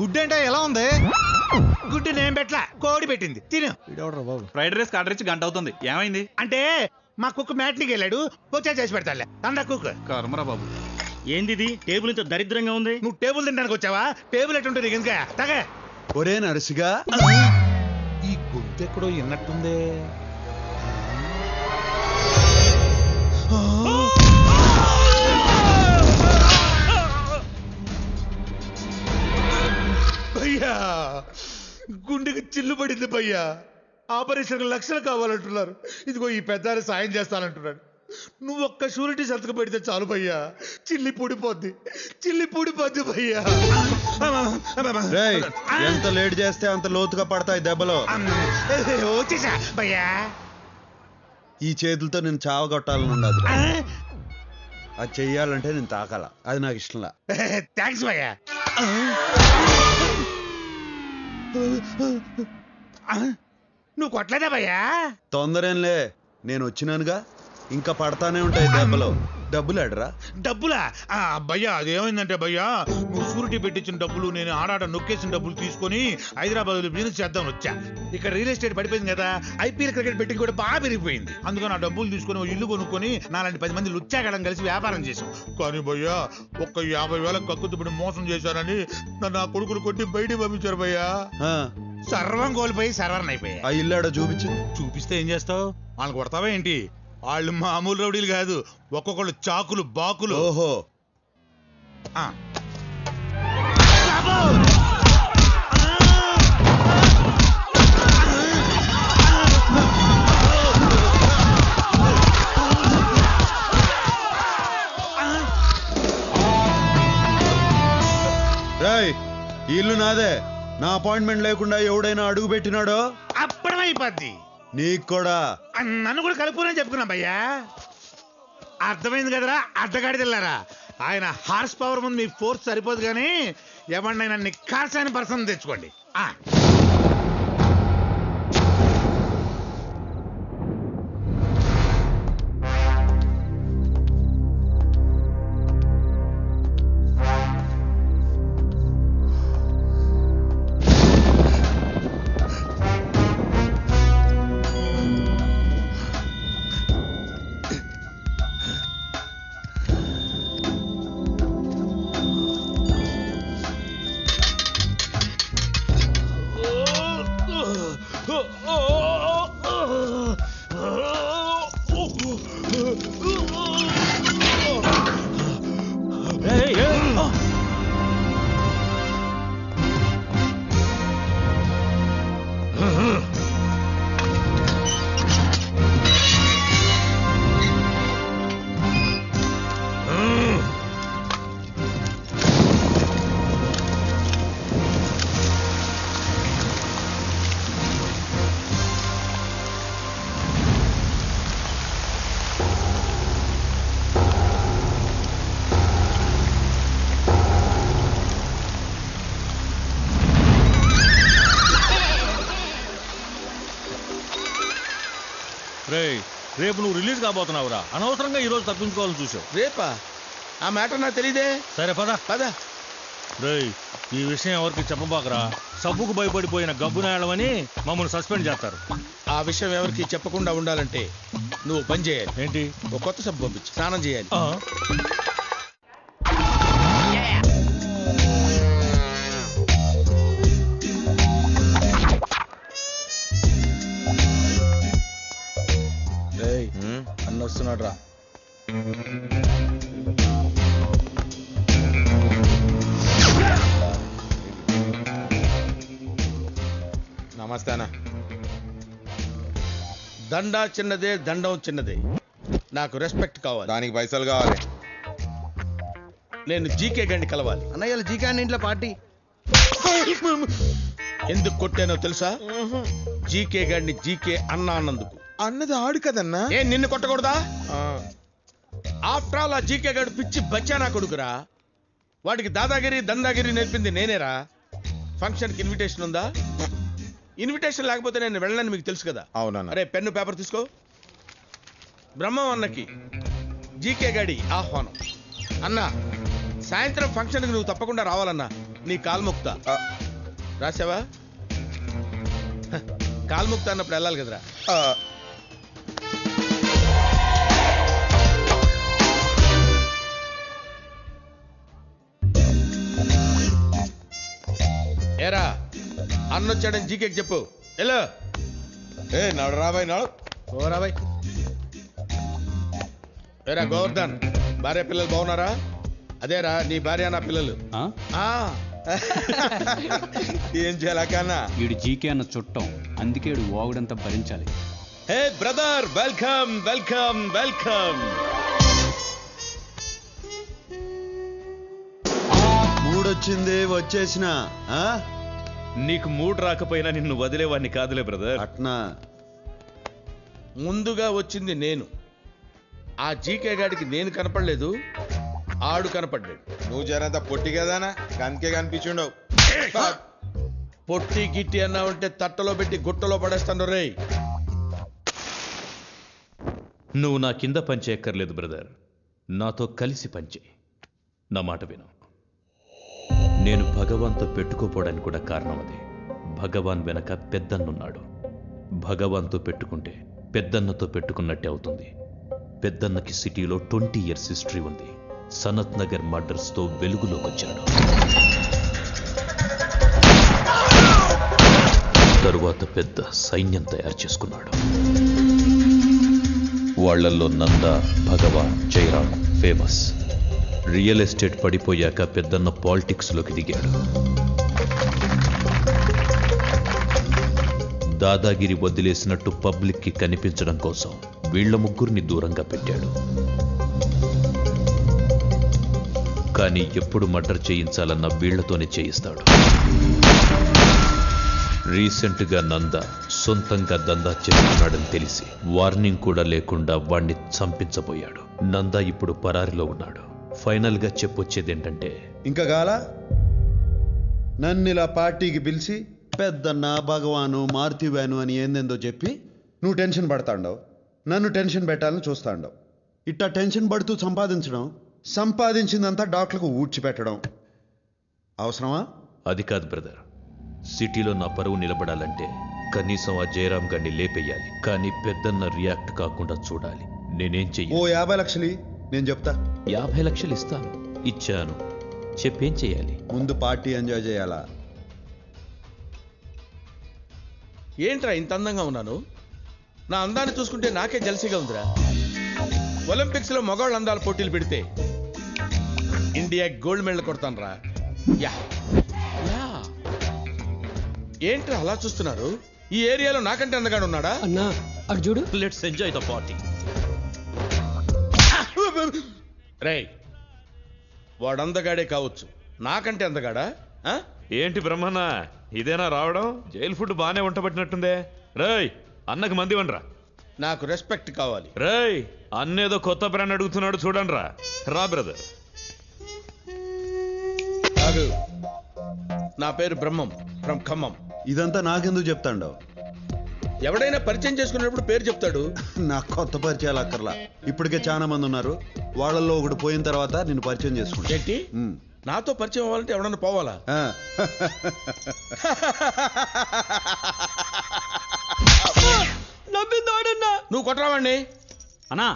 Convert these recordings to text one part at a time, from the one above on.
గుడ్డు అంటే ఎలా ఉంది? గుడ్డు నేను పెట్లా, కోడి పెట్టింది. తిను. బాబు ఫ్రైడ్ రైస్ ఆర్డర్ ఇచ్చి గంట అవుతుంది. ఏమైంది అంటే మా కుక్క మ్యాట్నికి వెళ్ళాడు, వచ్చా చేసి పెడతాడులే. తండ్రి కుక్క. కర్మరా బాబు. ఏంది ఇది? టేబుల్ ఇంత దరిద్రంగా ఉంది. నువ్వు టేబుల్ తినడానికి వచ్చావా? టేబుల్ ఎట్టుంటుంది ఇంకా తగ. ఒరే నరసిగా, ఈ గొంతు ఎక్కడో విన్నట్టుంది. భయ్యా, గుండెకి చిల్లు పడింది భయ్యా. ఆపరేషన్ లక్షలు కావాలంటున్నారు. ఇదిగో ఈ పెద్ద సాయం చేస్తానంటున్నాడు. నువ్వు ఒక్క షూరిటీ సంతకం పెడితే చాలు భయ్యా. చిల్లి పూడిపోద్ది భయ్యా. ఎంత లేట్ చేస్తే అంత లోతుగా పడతాయి దెబ్బలు. వచ్చేసా భయ్యా. ఈ చేతులతో నేను చావగొట్టాలని ఉండదు. అది చెయ్యాలంటే నేను తాకాల, అది నాకు ఇష్టంలా. థ్యాంక్స్ భయ్యా. నువ్వు కొట్టలేదా భయ్యా? తొందరేంలే, నేను వచ్చినానుగా. ఇంకా పడతానే ఉంటాయి దెబ్బలు. డబ్బులు అడరా? డబ్బులా? భయ్యా అదేమైందంటే భయ్యా, నువ్వు షూరిటీ పెట్టించిన డబ్బులు నేను ఆడాడ నొక్కేసిన డబ్బులు తీసుకొని హైదరాబాద్ బిజినెస్ చేద్దాం వచ్చా. ఇక్కడ రియల్ ఎస్టేట్ పడిపోయింది కదా, ఐపీఎల్ క్రికెట్ బెట్టింగ్ కూడా బాగా పెరిగిపోయింది. అందుకని ఆ డబ్బులు తీసుకొని ఇల్లు కొనుక్కొని నాలాంటి 10 మంది లుచ్చాగడం కలిసి వ్యాపారం చేశాం. కానీ భయ్యా ఒక్క 50,000 కక్కుతుబడి మోసం చేశానని నన్ను ఆ కొడుకులు కొట్టి బయటికి పంపించారు భయ్యా. సర్వం కోల్పోయి సర్వర్ని అయిపోయా. ఆ ఇల్లు ఆడ చూపిస్తే ఏం చేస్తావు? వాళ్ళని కొడతావా ఏంటి? వాళ్ళు మామూలు రౌడీలు కాదు, ఒక్కొక్కళ్ళు చాకులు బాకులు. ఓహో. రేయ్, ఇల్లు నాదే. నా అపాయింట్మెంట్ లేకుండా ఎవడైనా అడుగు పెట్టినాడో అప్పుడమైపోద్ది. నీకు కూడా. నన్ను కూడా కలుపుకోనని చెప్పుకున్నా భయ్యా. అర్థమైంది కదరా అడ్డగాడిదెళ్ళారా. ఆయన హార్స్ పవర్ ముందు మీ ఫోర్స్ సరిపోదు, కానీ ఎవరినైనా నిక్కార్సైన పర్సన్ తెచ్చుకోండి. రేపు నువ్వు రిలీజ్ కాబోతున్నావురా. అనవసరంగా ఈ రోజు తప్పించుకోవాలని చూసావు. రేపా? ఆ మ్యాటర్ నాకు తెలీదే. సరే పద పద. రేయ్, ఈ విషయం ఎవరికి చెప్పబాకరా. సబ్బుకు భయపడిపోయిన గబ్బునాయలమని మమ్మల్ని సస్పెండ్ చేస్తారు. ఆ విషయం ఎవరికి చెప్పకుండా ఉండాలంటే నువ్వు పని చేయాలి. ఏంటి? ఒక కొత్త సబ్బు పంపించి స్నానం చేయాలి. అన్న వస్తున్నాడు రా. నమస్తే అన్న. దండా చిన్నదే, దండం చిన్నదే. నాకు రెస్పెక్ట్ కావాలి. దానికి పైసలు కావాలి. నేను జీకే గండి కలవాలి. అన్నయ్య జీకే అన్న ఇంట్లో పార్టీ. ఎందుకు కొట్టానో తెలుసా? జీకే గండి జీకే అన్నా అన్నందుకు. అన్నది ఆడు కదన్నా. ఏ నిన్ను కొట్టకూడదా? ఆఫ్టర్ ఆల్ ఆ జీకే గడు పిచ్చి బచ్చానా కొడుకురా. వాడికి దాదాగిరి దందాగిరి నేర్పింది నేనేరా. ఫంక్షన్కి ఇన్విటేషన్ ఉందా? ఇన్విటేషన్ లేకపోతే నేను వెళ్ళనని మీకు తెలుసు కదా. అవునన్నా. అరే పెన్ను పేపర్ తీసుకో. బ్రహ్మం అన్నకి జీకే గడి ఆహ్వానం. అన్నా సాయంత్రం ఫంక్షన్కి నువ్వు తప్పకుండా రావాలన్నా. నీ కాల్ముక్త రాసావా? కాల్ముక్త అన్నప్పుడు వెళ్ళాలి కదరా. ఏరా అన్నొచ్చాడని జీకేకి చెప్పు. ఎలా ఏ నడు రాబాయ్ నడు. ఓ రాబాయ్. ఏరా గోవర్ధన్, భార్య పిల్లలు బాగున్నారా? అదేరా నీ భార్య నా పిల్లలు. ఏం చేయాలి కన్నా? వీడు జీకే అన్న చుట్టం, అందుకే వీడు వాగుడంతా భరించాలి. Hey brother, welcome welcome welcome. మూడొచ్చింది వచ్చేసిన. నీకు మూడు రాకపోయినా నిన్ను వదిలేవాడిని కాదులే బ్రదర్. అట్నా? ముందుగా వచ్చింది నేను. ఆ జీకే గాడికి నేను కనపడలేదు, ఆడు కనపడ్డాడు. నువ్వు జరంత పొట్టి కదానా, అందుకే కనిపించుండవు. పొట్టి గిట్టి అన్నా ఉంటే తట్టలో పెట్టి గుట్టలో పడేస్తాను రే. నువ్వు నా కింద పనిచేయక్కర్లేదు బ్రదర్, నాతో కలిసి పంచే. నా మాట విను. నేను భగవాన్తో పెట్టుకోపోవడానికి కూడా కారణం అదే. భగవాన్ వెనక పెద్దన్నున్నాడు. భగవాన్తో పెట్టుకుంటే పెద్దన్నతో పెట్టుకున్నట్టే అవుతుంది. పెద్దన్నకి సిటీలో 20 years హిస్టరీ ఉంది. సనత్ నగర్ మర్డర్స్తో వెలుగులోకి వచ్చాడు. తరువాత పెద్ద సైన్యం తయారు చేసుకున్నాడు. వాళ్లల్లో నంద, భగవాన్, జయరామ్ ఫేమస్. రియల్ ఎస్టేట్ పడిపోయాక పెద్దన్న పాలిటిక్స్లోకి దిగాడు. దాదాగిరి వదిలేసినట్టు పబ్లిక్కి కనిపించడం కోసం వీళ్ల ముగ్గురిని దూరంగా పెట్టాడు. కానీ ఎప్పుడు మర్డర్ చేయించాలన్న వీళ్లతోనే చేయిస్తాడు. రీసెంట్గా నంద సొంతంగా దందా చేస్తున్నాడని తెలిసి వార్నింగ్ కూడా లేకుండా వాణ్ణి చంపించబోయాడు. నంద ఇప్పుడు పరారిలో ఉన్నాడు. ఫైనల్గా చెప్పొచ్చేదేంటంటే, ఇంకా గాల నన్ను ఇలా పార్టీకి పిలిచి పెద్దన్న, భగవాను, మారుతివాను అని ఏందేందో చెప్పి నువ్వు టెన్షన్ పడతాండవు. నన్ను టెన్షన్ పెట్టాలని చూస్తాండవు. ఇట్టా టెన్షన్ పడుతూ సంపాదించడం, సంపాదించిందంతా డాక్టర్లకు ఊడ్చిపెట్టడం అవసరమా? అది కాదు బ్రదర్. సిటీలో నా పరువు నిలబడాలంటే కనీసం ఆ జయరామ్ గారిని లేపేయాలి. కానీ పెద్దన్న రియాక్ట్ కాకుండా చూడాలి. నేనేం ఓ చెయ్యాలి? 50 లక్షలు నేను చెప్తా. 50 లక్షలు ఇస్తాను. ఇచ్చాను. చెప్పేం చెయ్యాలి? ముందు పార్టీ ఎంజాయ్ చేయాలా? ఏంట్రా ఇంత అందంగా ఉన్నాను? నా అందాన్ని చూసుకుంటే నాకే జల్సీగా ఉందిరా. ఒలింపిక్స్ లో మగవాళ్ళ అందాల పోటీలు పెడితే ఇండియా గోల్డ్ మెడల్ కొడతాను రా. Yeah yeah. ఏంట్రా అలా చూస్తున్నారు? ఈ ఏరియాలో నాకంటే అందగాడు ఉన్నాడా? అన్నా అటు చూడు. Let's enjoy the party. రేయ్, వాడు అందగాడే కావచ్చు, నాకంటే అందగాడా? ఏంటి బ్రహ్మన్న, ఇదేనా రావడం? జైలు ఫుడ్ బాగానే వంటబట్టినట్టుందే. రేయ్, అన్నకు మంది వనరా. నాకు రెస్పెక్ట్ కావాలి. రేయ్, అన్నేదో కొత్త బ్రాండ్ అడుగుతున్నాడు చూడండి రా. రా బ్రదర్. కాదు, నా పేరు బ్రహ్మం, ఫ్రమ్ ఖమ్మం. ఇదంతా నాకెందుకు చెప్తాండవు? ఎవడైనా పరిచయం చేసుకున్నప్పుడు పేరు చెప్తాడు. నాకు కొత్త పరిచయాలు అక్కర్లా. ఇప్పటికే చాలా మంది ఉన్నారు. వాళ్ళల్లో ఒకడు పోయిన తర్వాత నేను పరిచయం చేసుకుంటా. ఏంటి? నాతో పరిచయం అవ్వాలంటే ఎవడన్నా పోవాలా? నువ్వు కొట్టరావండి. అన్నా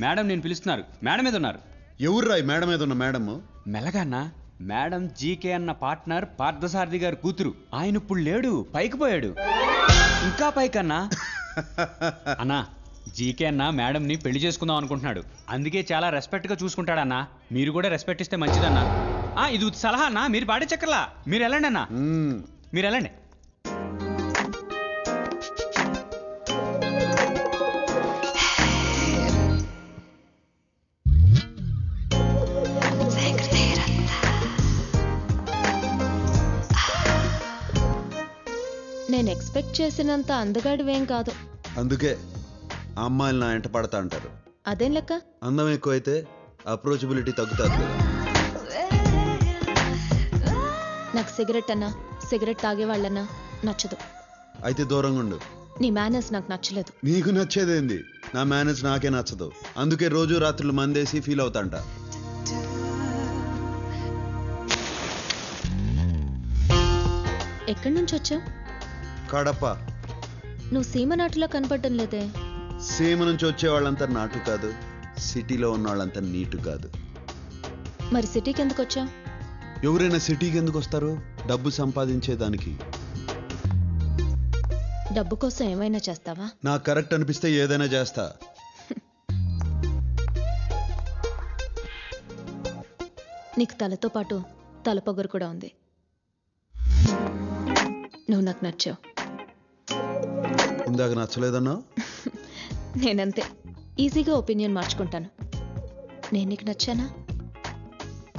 మేడం నేను పిలుస్తున్నారు. మేడం మీద ఉన్నారు. ఎవర్రా ఈ మేడం మీద ఉన్న మేడం? మెల్లగా అన్నా. మేడం జీకే అన్న పార్ట్నర్ పార్థసారథి గారు కూతురు. ఆయన ఇప్పుడు లేడు, పైకి పోయాడు. ఇంకా పైకన్నా. అన్నా, జీకే అన్న మేడంని పెళ్లి చేసుకుందాం అనుకుంటున్నాడు. అందుకే చాలా రెస్పెక్ట్ గా చూసుకుంటాడన్నా. మీరు కూడా రెస్పెక్ట్ ఇస్తే మంచిదన్నా. ఇది సలహా అన్నా, మీరు పాడే చక్కర్లా. మీరు వెళ్ళండి అన్నా, మీరు వెళ్ళండి. నేను ఎక్స్పెక్ట్ చేసినంత అందగాడివేం కాదు. అందుకే ఆ అమ్మాయిలు నా ఎంట పడతా అంటారు. అదేం లెక్క? అందం ఎక్కువైతే అప్రోచబిలిటీ తగ్గుతుంది కదా. నాకు సిగరెట్ అన్నా, సిగరెట్ తాగే వాళ్ళన్నా నచ్చదు. అయితే దూరంగా ఉండు. నీ మేనర్స్ నాకు నచ్చలేదు. నీకు నచ్చేదేంది? నా మేనేజ్ నాకే నచ్చదు. అందుకే రోజు రాత్రులు మందేసి ఫీల్ అవుతాంట. ఎక్కడి నుంచి వచ్చావు? కడప. నువ్వు సీమ నాటులో కనపడడం లేదే. సీమ నుంచి వచ్చే వాళ్ళంతా నాటు కాదు, సిటీలో ఉన్న వాళ్ళంతా నీటు కాదు. మరి సిటీకి ఎందుకు వచ్చావు? ఎవరైనా సిటీకి ఎందుకు వస్తారు? డబ్బు సంపాదించేదానికి. డబ్బు కోసం ఏమైనా చేస్తావా? నాకు కరెక్ట్ అనిపిస్తే ఏదైనా చేస్తా. నీకు తలతో పాటు తలపొగరు కూడా ఉంది. నువ్వు నాకు నచ్చావు. ఇందాక నచ్చలేదన్నావు. నేనంతే ఈజీగా ఒపీనియన్ మార్చుకుంటాను. నేను నీకు నచ్చానా?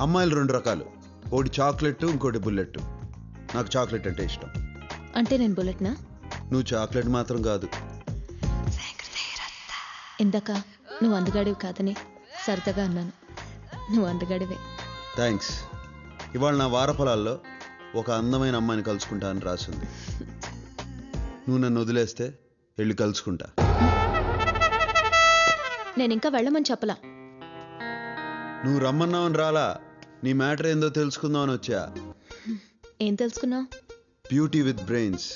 అమ్మాయిలు రెండు రకాలు, ఒకటి చాక్లెట్, ఇంకోటి బుల్లెట్. నాకు చాక్లెట్ అంటే ఇష్టం. అంటే నేను బుల్లెట్నా? నువ్వు చాక్లెట్ మాత్రం కాదు. ఇందాక నువ్వు అందగాడివి కాదని సరదాగా అన్నాను. నువ్వు అందగాడివే. థ్యాంక్స్. ఇవాళ నా వారఫలాల్లో ఒక అందమైన అమ్మాయిని కలుసుకుంటా అని రాసింది. నువ్వు నన్ను వదిలేస్తే వెళ్ళి కలుసుకుంటా. నేను ఇంకా వెళ్ళమని చెప్పలా. నువ్వు రమ్మన్నావని రాలా, నీ మ్యాటర్ ఏందో తెలుసుకుందామని వచ్చా. ఏం తెలుసుకున్నావు? Beauty with brains,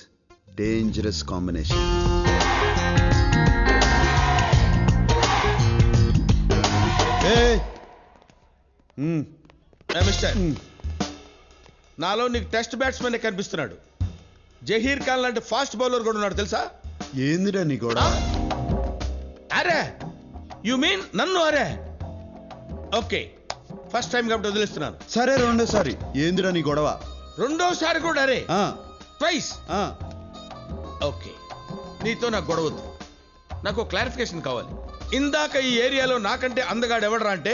dangerous combination. Mister, నాలో నీకు టెస్ట్ బ్యాట్స్మెన్ కనిపిస్తున్నాడు. జహీర్ ఖాన్ లాంటి ఫాస్ట్ బౌలర్ కూడా ఉన్నాడు తెలుసా? ఏందిరా నీ కూడా? అరే యు మీన్ నన్ను? అరే ఓకే, ఫస్ట్ టైం కాబట్టి వదిలేస్తున్నాను. సరే రెండోసారి. ఏందిరా నీ గొడవ? రెండోసారి కూడా అరే ఆ, ట్వైస్. ఆ. ఓకే, నీతో నాకు గొడవద్దు. నాకు క్లారిఫికేషన్ కావాలి. ఇందాక ఈ ఏరియాలో నాకంటే అందగాడు ఎవడరా అంటే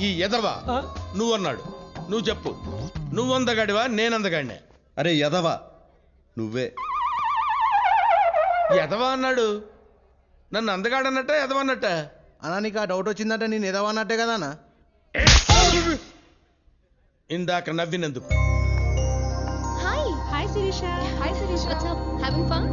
ఈ ఎదవా నువ్వు అన్నాడు. నువ్వు చెప్పు, నువ్వు అందగాడివా నేను అందగాడినే? అరే యదవా, నువ్వే. ఎదవా అన్నాడు. నన్ను అందగాడన్నట్ట ఎదవా అన్నట్ట? అన్నా నీకు ఆ డౌట్ వచ్చిందంటే నేను ఎదవన్నట్టే కదా అన్న. ఇందాక నవ్వినందుకు. Hi hi Shirisha. Hi Shirisha. What's up? Having fun?